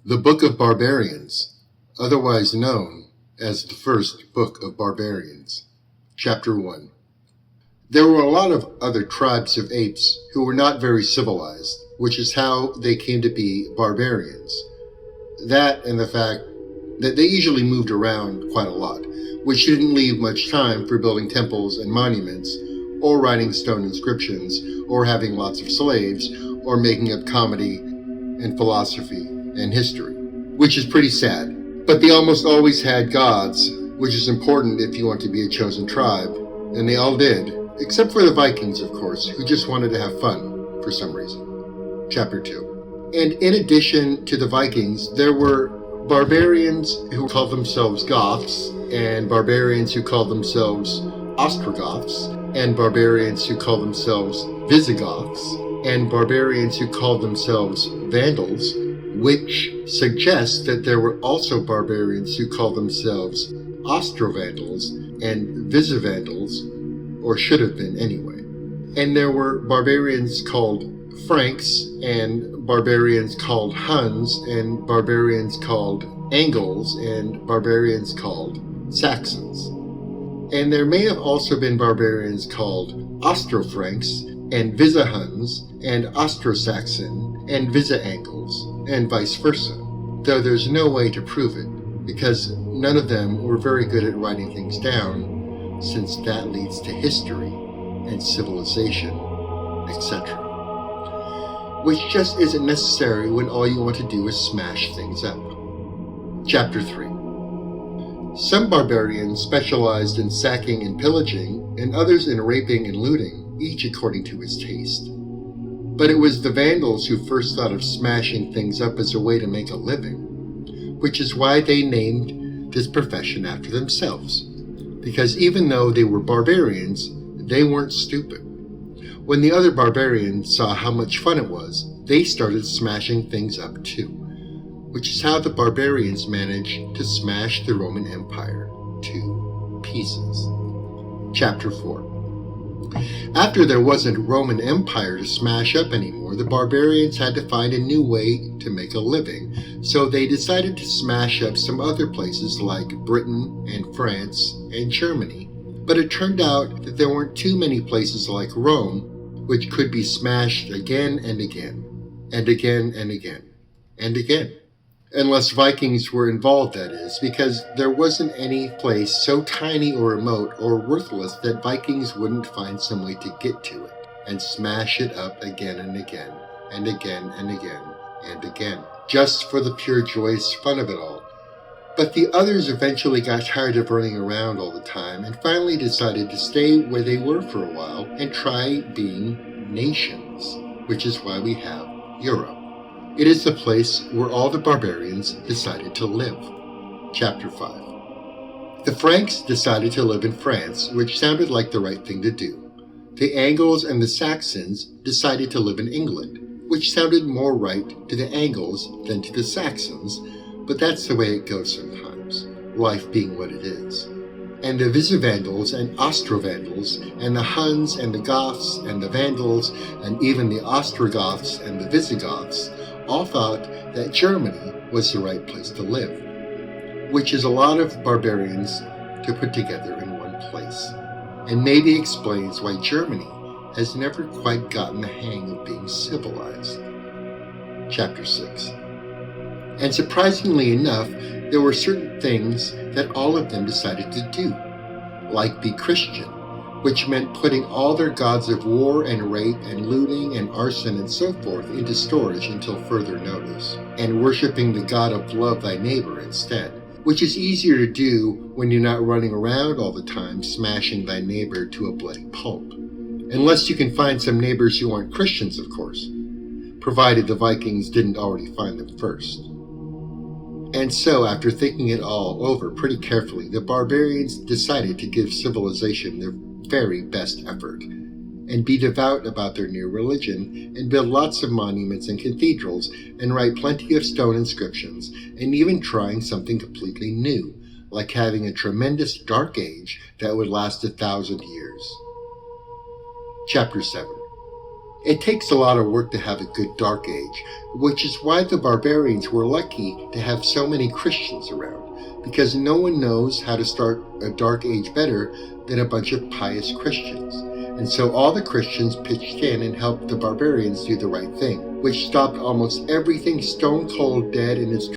The Book of Barbarians, otherwise known as the First Book of Barbarians. Chapter 1. There were a lot of other tribes of apes who were not very civilized, which is how they came to be barbarians. That and the fact that they usually moved around quite a lot, which didn't leave much time for building temples and monuments, or writing stone inscriptions, or having lots of slaves, or making up comedy and philosophy and history, which is pretty sad. But they almost always had gods, which is important if you want to be a chosen tribe, and they all did, except for the Vikings, of course, who just wanted to have fun for some reason. Chapter 2. And in addition to the Vikings, there were barbarians who called themselves Goths, and barbarians who called themselves Ostrogoths, and barbarians who called themselves Visigoths, and barbarians who called themselves Vandals, which suggests that there were also barbarians who called themselves Ostrovandals and Visivandals, or should have been anyway. And there were barbarians called Franks, and barbarians called Huns, and barbarians called Angles, and barbarians called Saxons. And there may have also been barbarians called Ostrofranks, and Visihuns, and Ostro-Saxon, and Visa-Angles, and vice versa, though there's no way to prove it, because none of them were very good at writing things down, since that leads to history and civilization, etc. Which just isn't necessary when all you want to do is smash things up. Chapter 3. Some barbarians specialized in sacking and pillaging, and others in raping and looting, each according to his taste. But it was the Vandals who first thought of smashing things up as a way to make a living, which is why they named this profession after themselves. Because even though they were barbarians, they weren't stupid. When the other barbarians saw how much fun it was, they started smashing things up too, which is how the barbarians managed to smash the Roman Empire to pieces. Chapter 4. After there wasn't a Roman Empire to smash up anymore, the barbarians had to find a new way to make a living, so they decided to smash up some other places like Britain and France and Germany. But it turned out that there weren't too many places like Rome, which could be smashed again and again, and again and again, and again. Unless Vikings were involved, that is, because there wasn't any place so tiny or remote or worthless that Vikings wouldn't find some way to get to it and smash it up again and again, and again and again, and again, just for the pure joyous fun of it all. But the others eventually got tired of running around all the time and finally decided to stay where they were for a while and try being nations, which is why we have Europe. It is the place where all the barbarians decided to live. Chapter 5. The Franks decided to live in France, which sounded like the right thing to do. The Angles and the Saxons decided to live in England, which sounded more right to the Angles than to the Saxons, but that's the way it goes sometimes, life being what it is. And the Visivandals and Ostrovandals, and the Huns and the Goths and the Vandals, and even the Ostrogoths and the Visigoths, all thought that Germany was the right place to live, which is a lot of barbarians to put together in one place, and maybe explains why Germany has never quite gotten the hang of being civilized. Chapter 6. And surprisingly enough, there were certain things that all of them decided to do, like be Christian, which meant putting all their gods of war and rape and looting and arson and so forth into storage until further notice, and worshipping the god of love thy neighbor instead, which is easier to do when you're not running around all the time smashing thy neighbor to a bloody pulp. Unless you can find some neighbors who aren't Christians, of course, provided the Vikings didn't already find them first. And so, after thinking it all over pretty carefully, the barbarians decided to give civilization their very best effort, and be devout about their new religion, and build lots of monuments and cathedrals, and write plenty of stone inscriptions, and even trying something completely new, like having a tremendous dark age that would last 1,000 years. Chapter 7. It takes a lot of work to have a good Dark Age, which is why the Barbarians were lucky to have so many Christians around, because no one knows how to start a Dark Age better than a bunch of pious Christians. And so all the Christians pitched in and helped the Barbarians do the right thing, which stopped almost everything stone cold dead in its